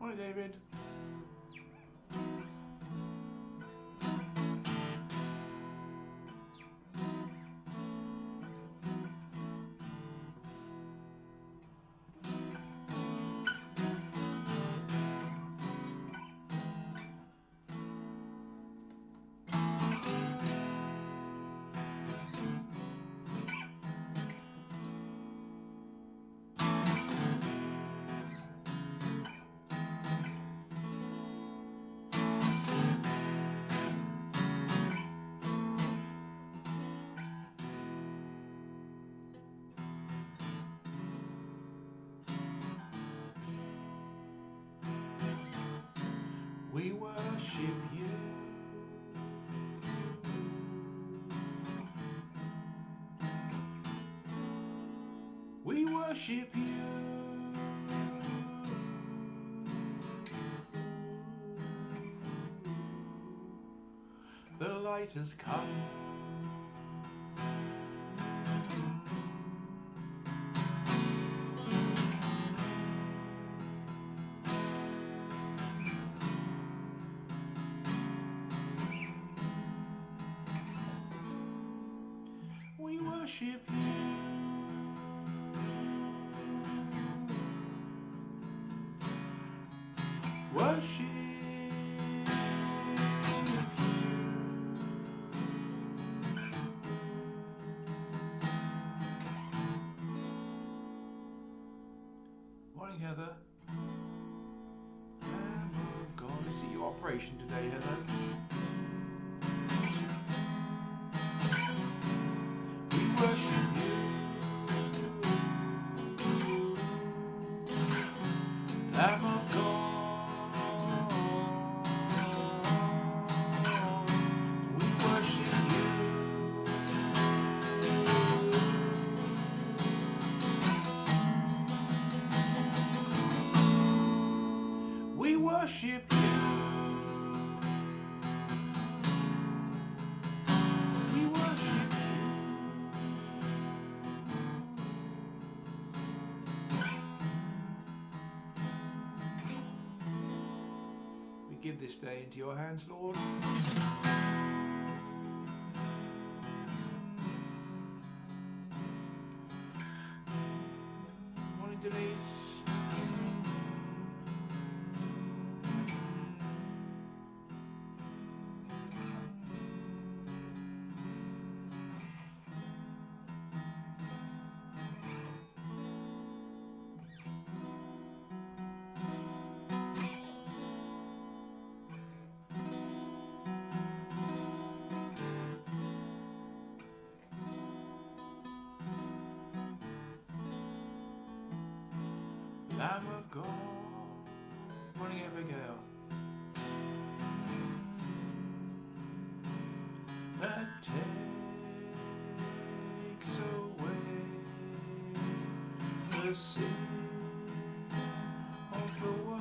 Morning, David. We worship you. We worship you. The light has come. We worship you. Worship you. Morning, Heather. And we're going to see your operation today, Heather. Worship you, Lamb of God. We worship you. We worship you. We worship you. Give this day into your hands, Lord. Morning, Denise. Lamb of God. Morning, Abigail. That takes away the sin of the world.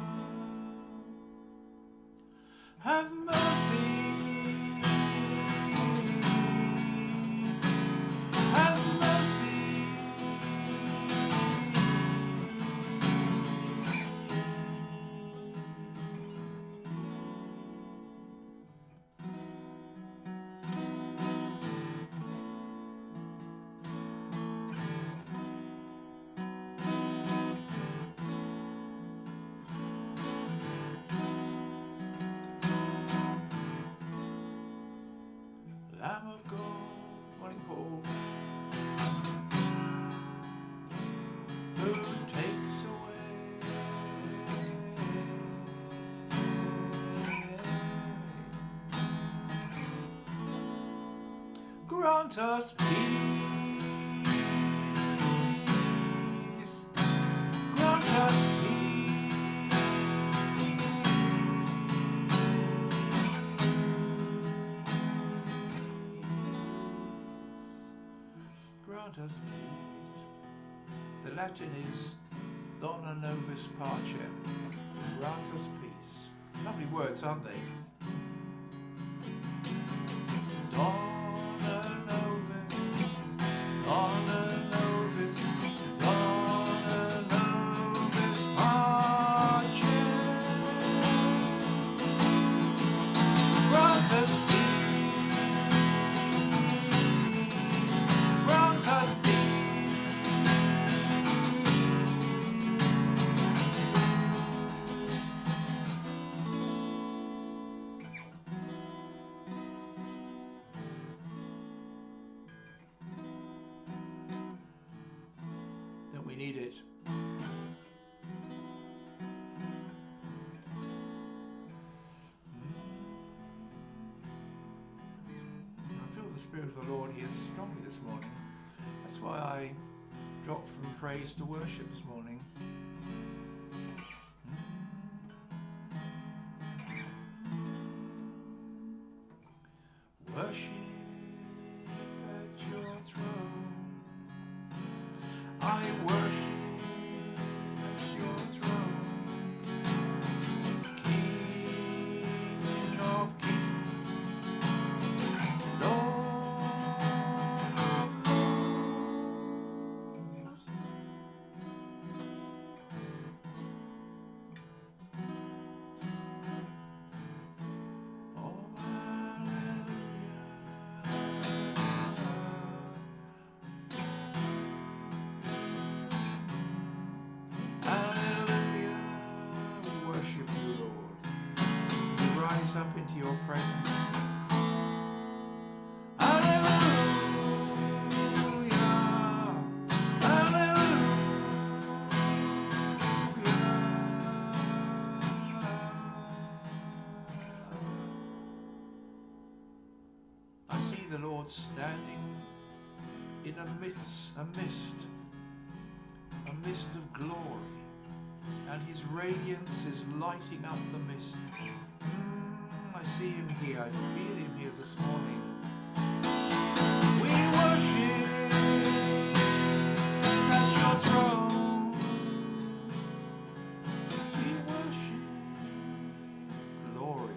Have mercy. Have mercy. Lamb of God. Morning, Paul. Who takes away grant us peace. Grant us grant us peace. The Latin is Dona nobis pacem. Grant us peace. Lovely words, aren't they? Dona nobis, Dona nobis, Dona nobis pacem. We need it. I feel the Spirit of the Lord here strongly this morning. That's why I dropped from praise to worship this morning. Worship at your throne. I worship at your throne. King of kings, Lord of lords. Oh, hallelujah. Hallelujah, we worship you, Lord. We rise up into your presence. Hallelujah, hallelujah. I see the Lord standing in a mist of glory, and his radiance is lighting up the mist. I see him here, I feel him here this morning. We worship at your throne. We worship glory.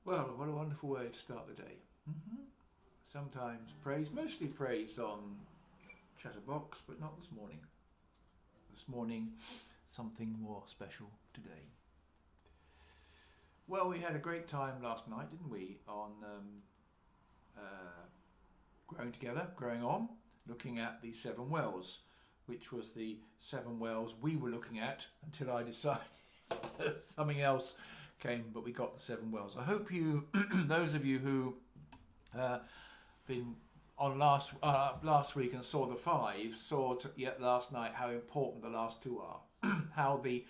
Well, what a wonderful way to start the day. Sometimes praise, mostly praise on Chatterbox, but not this morning. This morning, something more special today. Well, we had a great time last night, didn't we, on growing on, looking at the 7 wells, which was the 7 wells we were looking at until I decided something else came, but we got the 7 wells. I hope you, those of you who been on last week and saw the 5, saw yet last night how important the last 2 are. How the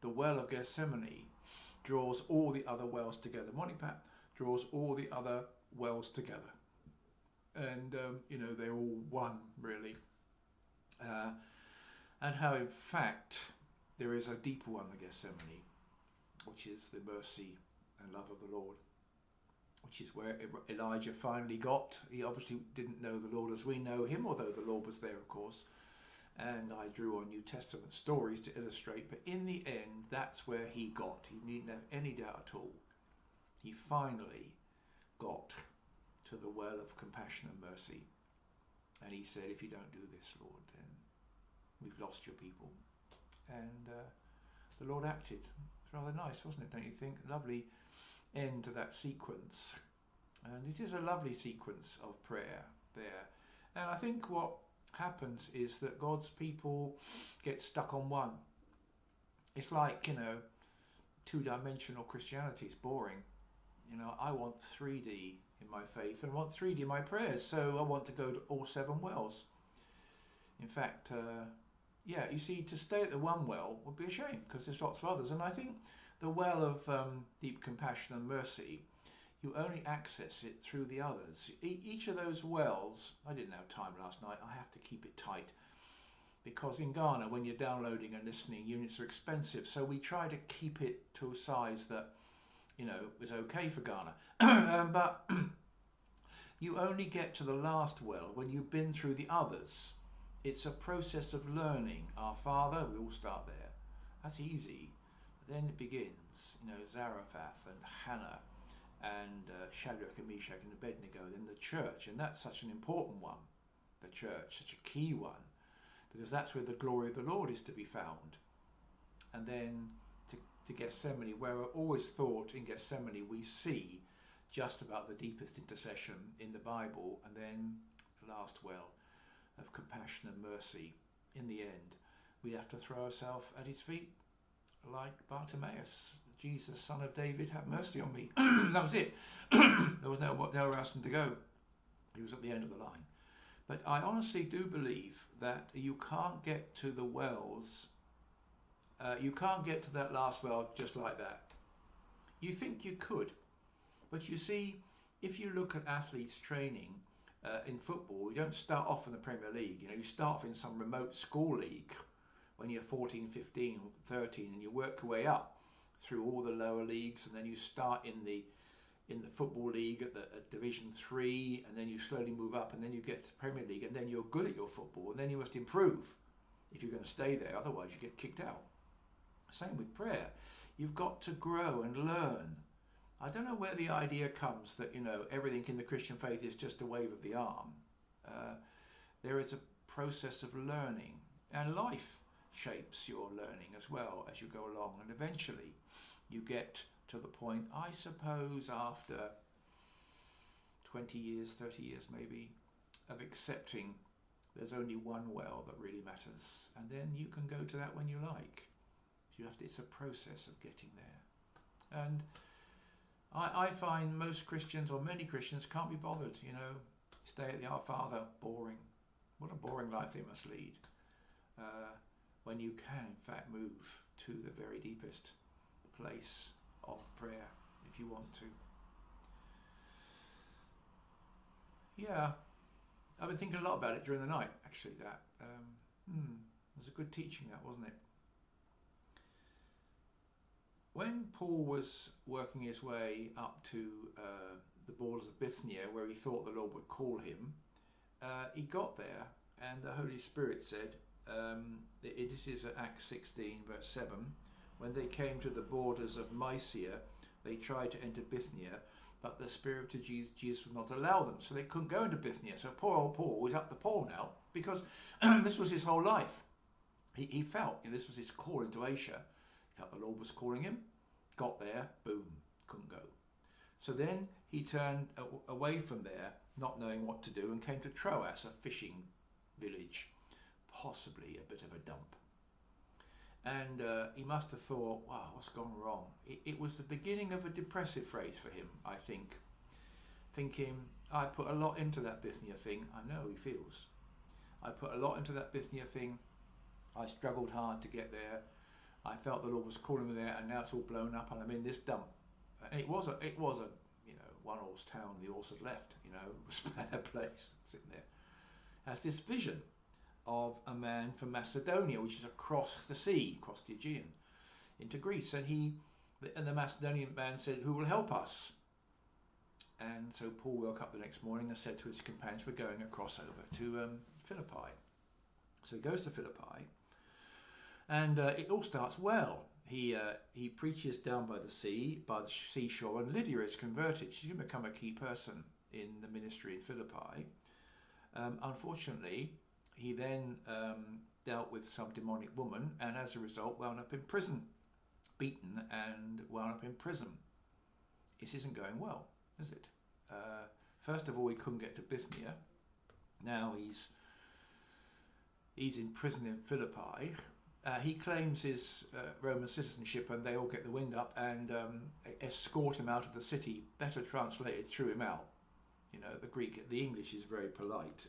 well of Gethsemane draws all the other wells together. Morning, Pat. Draws all the other wells together, and they're all one really. And how in fact there is a deeper one, the Gethsemane, which is the mercy and love of the Lord, which is where Elijah finally got. He obviously didn't know the Lord as we know him, although the Lord was there, of course. And I drew on New Testament stories to illustrate, but in the end, that's where he got. He needn't have any doubt at all. He finally got to the well of compassion and mercy. And he said, if you don't do this, Lord, then we've lost your people. And the Lord acted. It's rather nice, wasn't it, don't you think? Lovely end to that sequence. And it is a lovely sequence of prayer there. And I think what happens is that God's people get stuck on one. It's like, two-dimensional Christianity is boring. I want 3D in my faith and I want 3D in my prayers, so I want to go to all 7 wells. In fact, you see, to stay at the one well would be a shame, because there's lots of others. And I think the well of deep compassion and mercy, you only access it through the others. Each of those wells, I didn't have time last night, I have to keep it tight. Because in Ghana, when you're downloading and listening, units are expensive. So we try to keep it to a size that, is okay for Ghana. But you only get to the last well when you've been through the others. It's a process of learning. Our Father, we all start there. That's easy. But then it begins, Zarephath and Hannah and Shadrach and Meshach and Abednego, then the church. And that's such an important one, the church, such a key one, because that's where the glory of the Lord is to be found. And then to Gethsemane, where I always thought in Gethsemane we see just about the deepest intercession in the Bible, and then the last well of compassion and mercy. In the end, we have to throw ourselves at his feet like Bartimaeus. Jesus, son of David, have mercy on me. That was it. There was nowhere else to go. He was at the end of the line. But I honestly do believe that you can't get to the wells, you can't get to that last well just like that. You think you could, but you see, if you look at athletes training in football, you don't start off in the Premier League. You start off in some remote school league when you're 14, 15, 13, and you work your way up through all the lower leagues, and then you start in the football league at Division 3, and then you slowly move up, and then you get to the Premier League, and then you're good at your football, and then you must improve if you're going to stay there, otherwise you get kicked out. Same with prayer. You've got to grow and learn. I don't know where the idea comes that, everything in the Christian faith is just a wave of the arm. There is a process of learning, and life shapes your learning as well as you go along, and eventually you get to the point, I suppose, after 20 years, 30 years maybe, of accepting there's only one well that really matters, and then you can go to that when you like. It's a process of getting there. And I find most Christians, or many Christians, can't be bothered, stay at the Our Father, boring. What a boring life they must lead. When you can, in fact, move to the very deepest place of prayer, if you want to. Yeah, I've been thinking a lot about it during the night, actually, that. It was a good teaching, that, wasn't it? When Paul was working his way up to the borders of Bithynia, where he thought the Lord would call him, he got there, and the Holy Spirit said, this is Acts 16, verse 7, when they came to the borders of Mysia, they tried to enter Bithynia, but the Spirit of Jesus would not allow them, so they couldn't go into Bithynia. So poor old Paul was up the pole now, because this was his whole life. He felt this was his call into Asia. He felt the Lord was calling him, got there, boom, couldn't go. So then he turned away from there, not knowing what to do, and came to Troas, a fishing village, possibly a bit of a dump. And he must have thought, wow, what's gone wrong? It was the beginning of a depressive phase for him, I think. Thinking, I put a lot into that Bithynia thing. I know he feels. I put a lot into that Bithynia thing. I struggled hard to get there. I felt the Lord was calling me there, and now it's all blown up, and I'm in this dump. And it was a one-horse town. The horse had left. It was a bad place sitting there. Has this vision of a man from Macedonia, which is across the sea, across the Aegean, into Greece, and the Macedonian man said, "Who will help us?" And so Paul woke up the next morning and said to his companions, "We're going across over to Philippi." So he goes to Philippi, and it all starts well. He preaches down by the seashore, and Lydia is converted. She's going to become a key person in the ministry in Philippi. Unfortunately, he then dealt with some demonic woman, and as a result wound up in prison, beaten and wound up in prison. This isn't going well, is it? First of all, he couldn't get to Bithynia. Now he's in prison in Philippi. He claims his Roman citizenship, and they all get the wind up and escort him out of the city. Better translated, threw him out. You know, the English is very polite.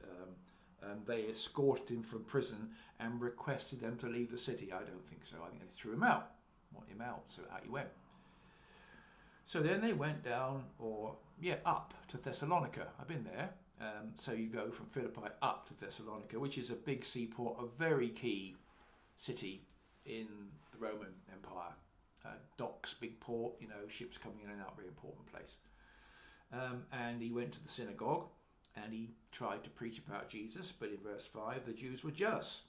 They escorted him from prison and requested them to leave the city. I don't think so. I think they threw him out. Want him out, so out he went. So then they went down, up to Thessalonica. I've been there. So you go from Philippi up to Thessalonica, which is a big seaport, a very key city in the Roman Empire. Docks, big port, you know, ships coming in and out, very important place. And he went to the synagogue and he tried to preach about Jesus, but in verse 5, the Jews were jealous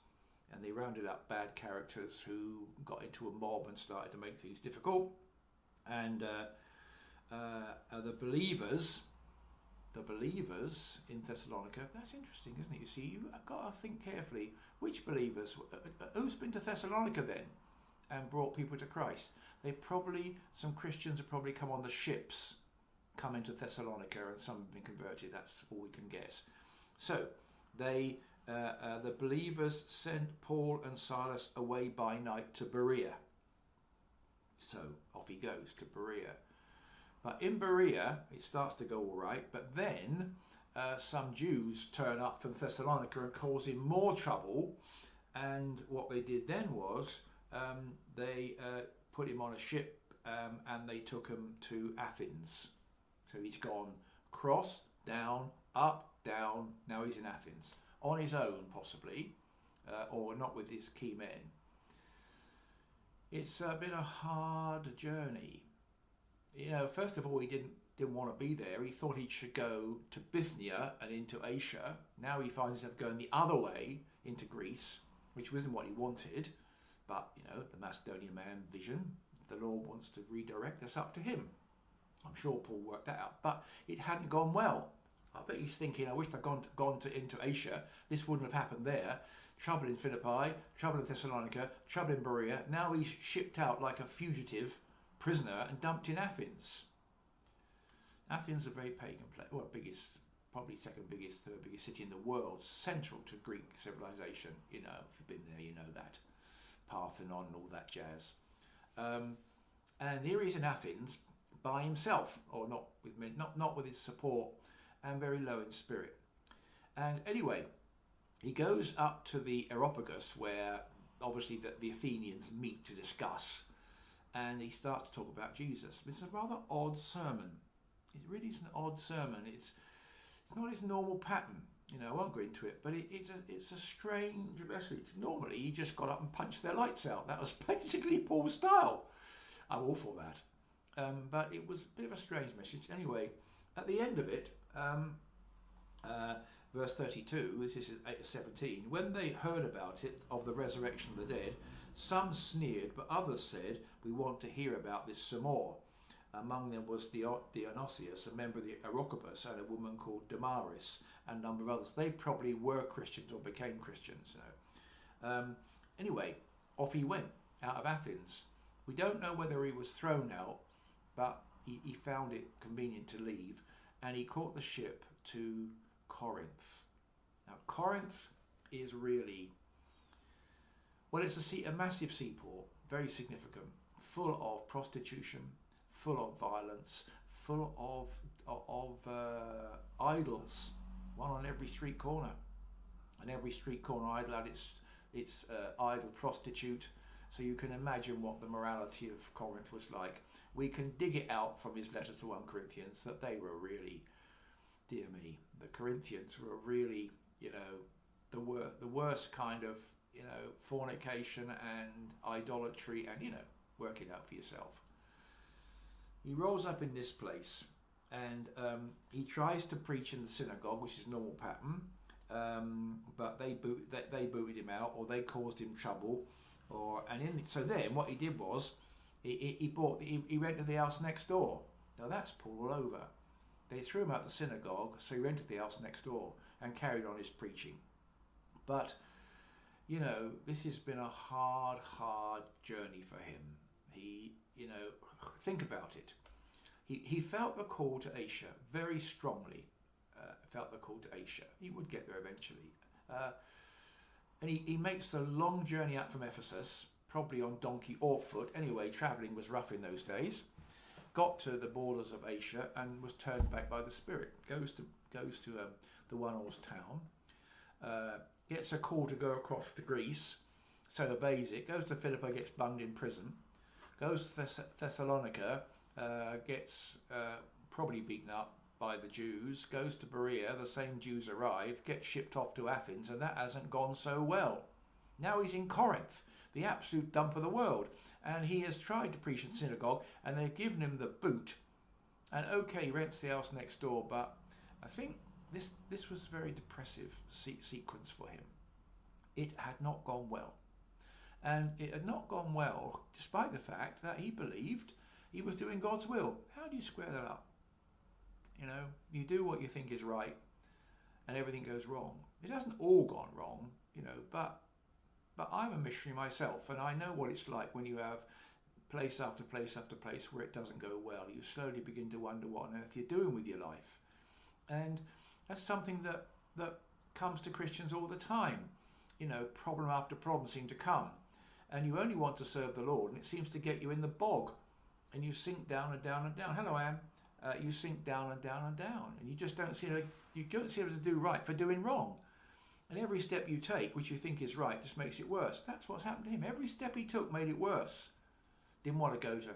and they rounded up bad characters who got into a mob and started to make things difficult. And the believers in Thessalonica, that's interesting, isn't it? You see, you've got to think carefully. Which believers? Who's been to Thessalonica then and brought people to Christ? Some Christians have probably come on the ships, come into Thessalonica, and some have been converted. That's all we can guess. So the believers sent Paul and Silas away by night to Berea. So off he goes to Berea. But in Berea, it starts to go all right, but then some Jews turn up from Thessalonica and cause him more trouble. And what they did then was they put him on a ship and they took him to Athens. So he's gone across, down, up, down. Now he's in Athens. On his own, possibly, or not with his key men. It's been a hard journey. You know, first of all, he didn't want to be there. He thought he should go to Bithynia and into Asia. Now he finds himself going the other way into Greece, which wasn't what he wanted. But, you know, the Macedonian man vision, if the Lord wants to redirect, that's up to him. I'm sure Paul worked that out, but it hadn't gone well. I bet he's thinking, I wish I'd gone into Asia. This wouldn't have happened there. Trouble in Philippi, trouble in Thessalonica, trouble in Berea. Now he's shipped out like a fugitive prisoner and dumped in Athens. Athens is a very pagan place. Well, probably second biggest, third biggest city in the world, central to Greek civilization. You know, if you've been there, you know that. Parthenon and all that jazz. And here he's in Athens by himself, or not with his support, and very low in spirit. And anyway, he goes up to the Areopagus, where obviously the Athenians meet to discuss, and he starts to talk about Jesus. It's a rather odd sermon. It really is an odd sermon. It's not his normal pattern. You know, I won't go into it, but it's a strange message. Normally, he just got up and punched their lights out. That was basically Paul's style. I'm all for that. But it was a bit of a strange message. Anyway, at the end of it, verse 32, this is 17, when they heard about it, of the resurrection of the dead, some sneered, but others said, we want to hear about this some more. Among them was Dionysius, a member of the Areopagus, and a woman called Damaris, and a number of others. They probably were Christians or became Christians. You know. Anyway, off he went out of Athens. We don't know whether he was thrown out, but he found it convenient to leave, and he caught the ship to Corinth. Now, Corinth is really, well, it's a massive seaport, very significant, full of prostitution, full of violence, full of idols, one on every street corner. And every street corner idol had its idol prostitute. So you can imagine what the morality of Corinth was like. We can dig it out from his letter to 1 Corinthians that they were really, dear me, the Corinthians were really, you know, the worst kind of, you know, fornication and idolatry, and, you know, work it out for yourself. He rolls up in this place and he tries to preach in the synagogue, which is normal pattern, but they booted him out, or they caused him trouble, so then what he did was he rented the house next door. Now that's Paul all over. They threw him out the synagogue, so he rented the house next door and carried on his preaching. But you know, this has been a hard journey for him. He, you know, think about it. he felt the call to Asia very strongly. Felt the call to Asia. He would get there eventually. And he makes the long journey out from Ephesus, probably on donkey or foot. Anyway, travelling was rough in those days. Got to the borders of Asia and was turned back by the Spirit. Goes to the one-horse town. Gets a call to go across to Greece, so obeys it. Goes to Philippi, gets bunged in prison. Goes to Thessalonica, gets probably beaten up by the Jews. Goes to Berea, the same Jews arrive, gets shipped off to Athens, and that hasn't gone so well. Now he's in Corinth, the absolute dump of the world, and he has tried to preach in the synagogue, and they've given him the boot. And okay, he rents the house next door, but I think this was a very depressive sequence for him. It had not gone well. And it had not gone well despite the fact that he believed he was doing God's will. How do you square that up? You know, you do what you think is right and everything goes wrong. It hasn't all gone wrong, you know, but I'm a missionary myself, and I know what it's like when you have place after place after place where it doesn't go well. You slowly begin to wonder what on earth you're doing with your life. And that's something that comes to Christians all the time. You know, problem after problem seem to come, and you only want to serve the Lord, and it seems to get you in the bog, and you sink down and down and down. Hello, Anne. You sink down and down and down, and you just don't seem to do right for doing wrong. And every step you take, which you think is right, just makes it worse. That's what's happened to him. Every step he took made it worse. Didn't want to go to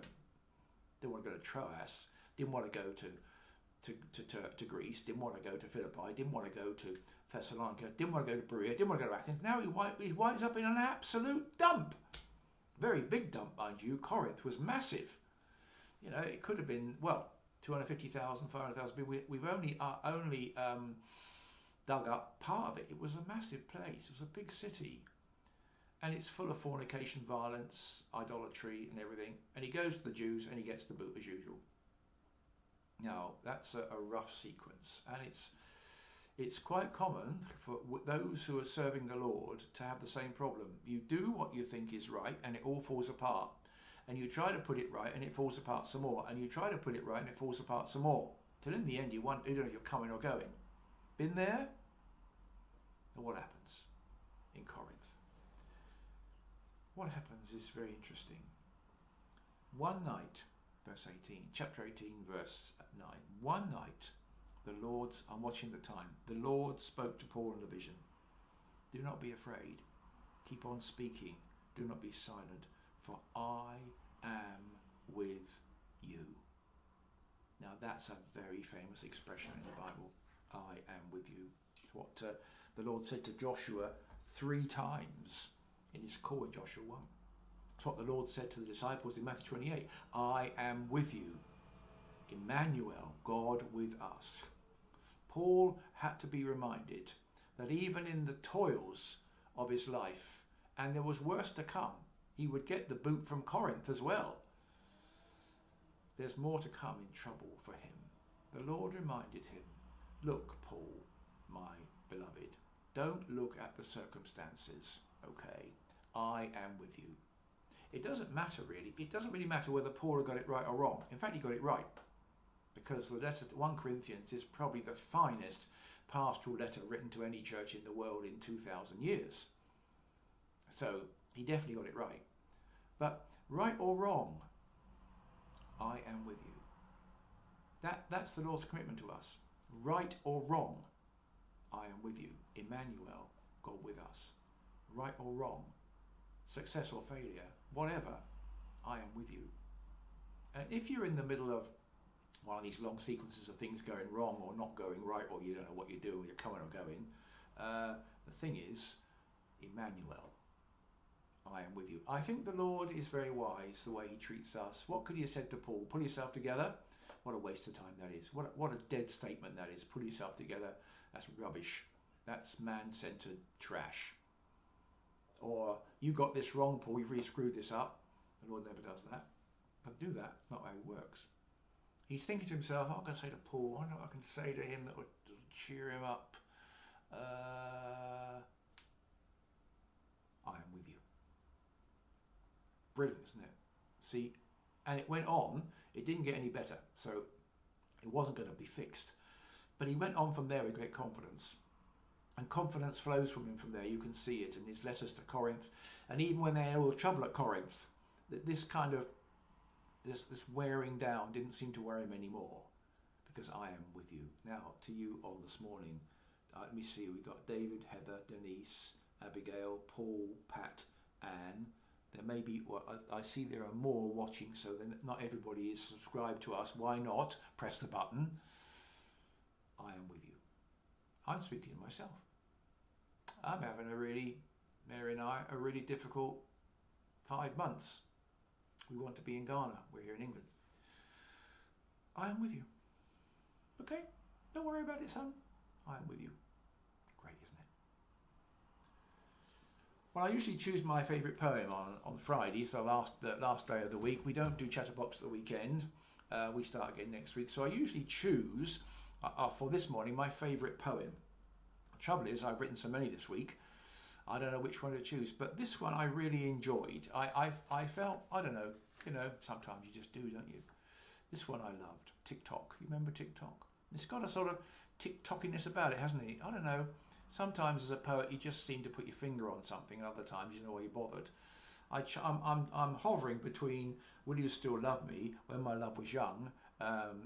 Troas. Didn't want to go to Greece. Didn't want to go to Philippi. Didn't want to go to Thessalonica. Didn't want to go to Berea. Didn't want to go to Athens. Now he winds up in an absolute dump. Very big dump, mind you. Corinth was massive. You know, it could have been, well, 250,000, 500,000 people. We've only dug up part of it. It was a massive place. It was a big city. And it's full of fornication, violence, idolatry and everything. And he goes to the Jews and he gets the boot as usual. Now, that's a rough sequence. And it's quite common for those who are serving the Lord to have the same problem. You do what you think is right and it all falls apart. And you try to put it right and it falls apart some more. And you try to put it right and it falls apart some more. Till in the end you don't know if you're coming or going. Been there? And what happens in Corinth? What happens is very interesting. One night, verse 18, chapter 18, verse 9. One night, I'm watching the time, the Lord spoke to Paul in a vision. Do not be afraid. Keep on speaking. Do not be silent, for I am with you. Now that's a very famous expression in the Bible. I am with you. It's what the Lord said to Joshua 3 times in his call in Joshua 1. It's what the Lord said to the disciples in Matthew 28. I am with you. Emmanuel, God with us. Paul had to be reminded that even in the toils of his life, and there was worse to come, he would get the boot from Corinth as well. There's more to come in trouble for him. The Lord reminded him, look, Paul, my beloved, don't look at the circumstances, okay? I am with you. It doesn't matter really. It doesn't really matter whether Paul got it right or wrong. In fact, he got it right, because the letter to 1 Corinthians is probably the finest pastoral letter written to any church in the world in 2,000 years. So he definitely got it right. But right or wrong, I am with you. That's the Lord's commitment to us. Right or wrong, I am with you. Emmanuel, God with us. Right or wrong, success or failure, whatever, I am with you. And if you're in the middle of one of these long sequences of things going wrong or not going right, or you don't know what you're doing, you're coming or going, the thing is, Emmanuel, I am with you. I think the Lord is very wise the way he treats us. What could he have said to Paul? Pull yourself together? What a waste of time that is. What a dead statement that is. Pull yourself together. That's rubbish. That's man-centered trash. Or, you got this wrong, Paul, you've really screwed this up. The Lord never does that. But do that. Not how he works. He's thinking to himself, what can I say to Paul? I know what I can say to him that would cheer him up. I am with you. Brilliant, isn't it? See, and it went on It didn't get any better, so it wasn't going to be fixed. But he went on from there with great confidence. And confidence flows from him from there. You can see it in his letters to Corinth. And even when they had all the trouble at Corinth, this kind of, this wearing down didn't seem to worry him anymore. Because I am with you. Now, to you on this morning, let me see, we've got David, Heather, Denise, Abigail, Paul, Pat, Anne. There may be, well, I see there are more watching, so then not everybody is subscribed to us. Why not? Press the button. I am with you. I'm speaking to myself. I'm having Mary and I, a really difficult 5 months. We want to be in Ghana. We're here in England. I am with you. Okay? Don't worry about it, son. I am with you. Great, isn't it? Well, I usually choose my favourite poem on Friday, so last day of the week. We don't do Chatterbox at the weekend. We start again next week. So I usually choose, for this morning, my favourite poem. The trouble is, I've written so many this week, I don't know which one to choose. But this one I really enjoyed. I felt, I don't know, sometimes you just do, don't you? This one I loved. TikTok. You remember TikTok? It's got a sort of TikTokiness about it, hasn't it? I don't know. Sometimes as a poet, you just seem to put your finger on something, and other times you know why you bothered. I'm hovering between Will You Still Love Me, When My Love Was Young,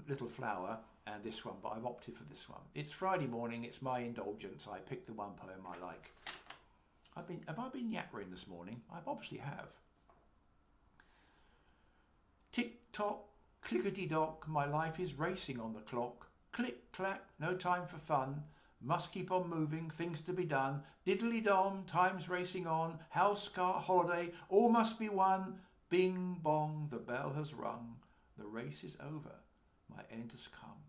Little Flower, and this one, but I've opted for this one. It's Friday morning, it's my indulgence. I picked the one poem I like. Have I been yappering this morning? I obviously have. Tick-tock, clickety-dock, my life is racing on the clock. Click-clack, no time for fun. Must keep on moving, things to be done. Diddly-dom, time's racing on. House, car, holiday, all must be won. Bing-bong, the bell has rung. The race is over, my end has come.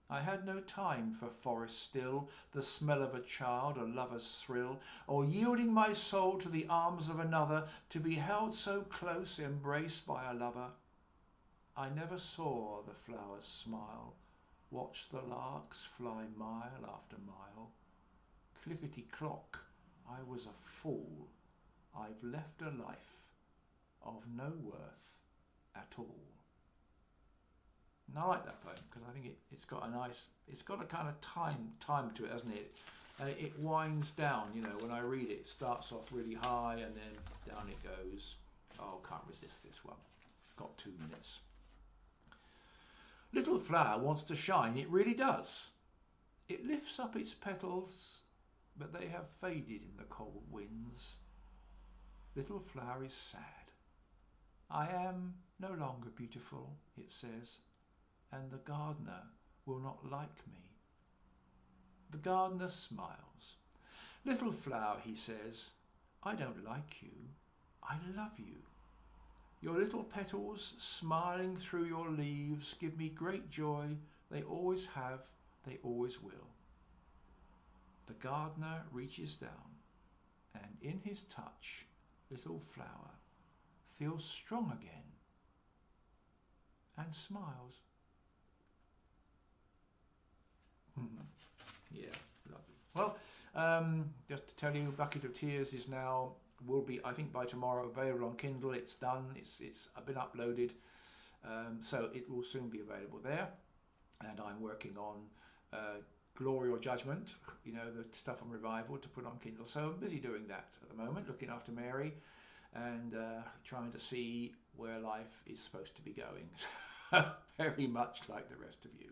I had no time for forest still, the smell of a child, a lover's thrill, or yielding my soul to the arms of another, to be held so close, embraced by a lover. I never saw the flowers smile, watched the larks fly mile after mile. Clickety-clock, I was a fool. I've left a life of no worth at all. And I like that poem because I think it's got a kind of time to it, hasn't it? And it winds down, when I read it, it starts off really high and then down it goes. Oh, can't resist this one. Got 2 minutes. Little flower wants to shine, it really does. It lifts up its petals, but they have faded in the cold winds. Little flower is sad. I am no longer beautiful, it says, and the gardener will not like me. The gardener smiles. Little flower, he says, I don't like you, I love you. Your little petals smiling through your leaves give me great joy. They always have, they always will. The gardener reaches down, and in his touch, little flower feels strong again and smiles. Yeah, lovely. Well, just to tell you, Bucket of Tears will be, I think by tomorrow, available on Kindle. It's done. It's been uploaded, so it will soon be available there. And I'm working on Glory or Judgment, the stuff on Revival to put on Kindle. So I'm busy doing that at the moment, looking after Mary and trying to see where life is supposed to be going. Very much like the rest of you.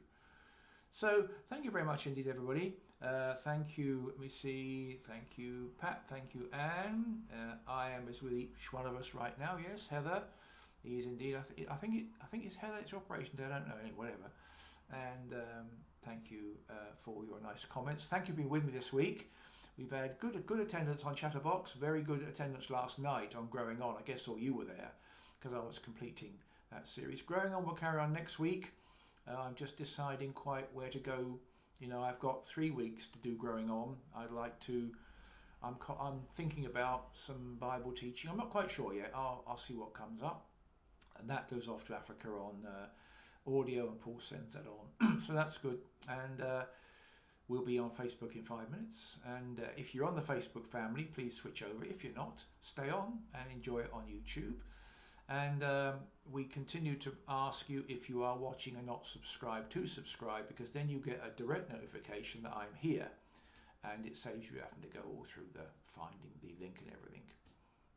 So thank you very much indeed, everybody. Thank you, let me see, thank you, Pat, thank you, Anne. I am as with each one of us right now, yes, Heather. He is indeed, I think it's Heather, it's Operation Day, I don't know, whatever. And thank you for all your nice comments. Thank you for being with me this week. We've had good attendance on Chatterbox, very good attendance last night on Growing On. I guess all you were there because I was completing that series. Growing On will carry on next week. I'm just deciding quite where to go. I've got 3 weeks to do Growing On. I'm thinking about some Bible teaching. I'm not quite sure yet. I'll see what comes up. And that goes off to Africa on audio, and Paul sends that on. So that's good. And we'll be on Facebook in 5 minutes. And if you're on the Facebook family, please switch over. If you're not, stay on and enjoy it on YouTube. And we continue to ask you, if you are watching and not subscribed, to subscribe, because then you get a direct notification that I'm here, and it saves you having to go all through the finding the link and everything.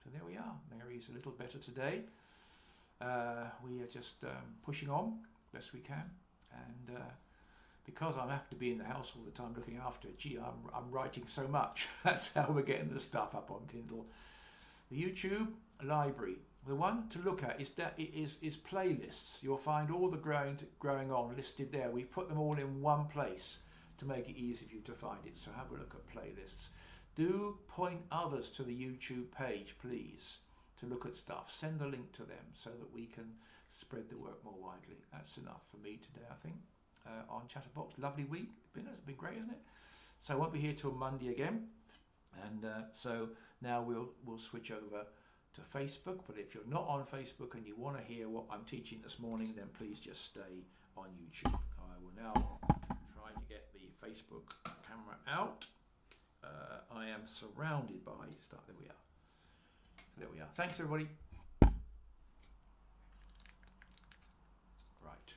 So there we are. Mary's a little better today. We are just pushing on best we can, and because I have to be in the house all the time looking after it, gee, I'm writing so much. That's how we're getting the stuff up on Kindle. The YouTube library, the one to look at is playlists. You'll find all the growing on listed there. We put them all in one place to make it easy for you to find it. So have a look at playlists. Do point others to the YouTube page, please, to look at stuff. Send the link to them so that we can spread the work more widely. That's enough for me today, I think, on Chatterbox. Lovely week. It's been great, isn't it? So I won't be here till Monday again. And so now we'll switch over to Facebook. But if you're not on Facebook and you want to hear what I'm teaching this morning, then please just stay on YouTube. I will now try to get the Facebook camera out. I am surrounded by stuff. There we are. So there we are. Thanks, everybody. Right.